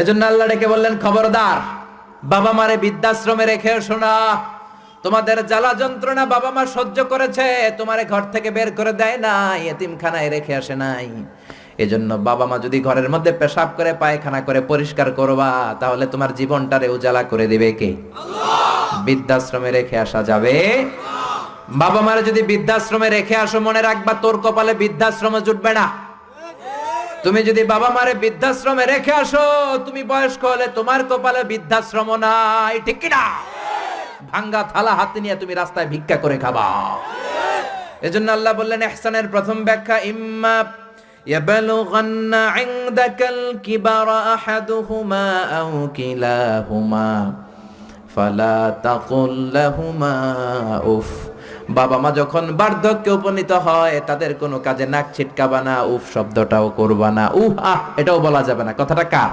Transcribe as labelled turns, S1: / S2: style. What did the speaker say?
S1: এজন্য আল্লাহ ডেকে বললেন, খবরদার, বাবা মারে বৃদ্ধাশ্রমে রেখে এসো না। তোমাদের জ্বালা যন্ত্রণা বাবা মা সহ্য করেছে, তোমারে ঘর থেকে বের করে দেয় নাই, এতিমখানায় রেখে আসে নাই। এজন্য বাবা মা যদি ঘরের মধ্যে পেশাব করে পায়খানা করে পরিষ্কার করবা, তাহলে তোমার জীবনটারে উজালা করে দিবে কে? আল্লাহ। বৃদ্ধাশ্রমে রেখে আসা যাবে? বাবা মারে যদি বৃদ্ধাশ্রমে রেখে আসো, মনে রাখবা তোর কপালে বৃদ্ধাশ্রমে জুটবে না। তুমি যদি বাবা মারে বৃদ্ধাশ্রমে রেখে আসো, তুমি বয়স্ক হলে তোমার কপালে বৃদ্ধাশ্রম নাই, ঠিক কিনা? ভাঙ্গা থালা হাতে নিয়ে তুমি রাস্তায় ভিক্ষা করে খাবা। এজন্য আল্লাহ বললেন, ইহসানের প্রথম ব্যাখ্যা, ইম্মা ইয়াবলুগান্না ইনদাকাল কিবারা আহাদুহুমা আও কিলাহুমা ফালা তাকুল লাহুমা উফ। বাবা মা যখন বার্ধক্যে উপনীত হয়, তাদের কোনো কাজে নাক ছিটকাবা না, উফ শব্দটাও করবা না, উহ আহ এটাও বলা যাবে না। কথাটা কার?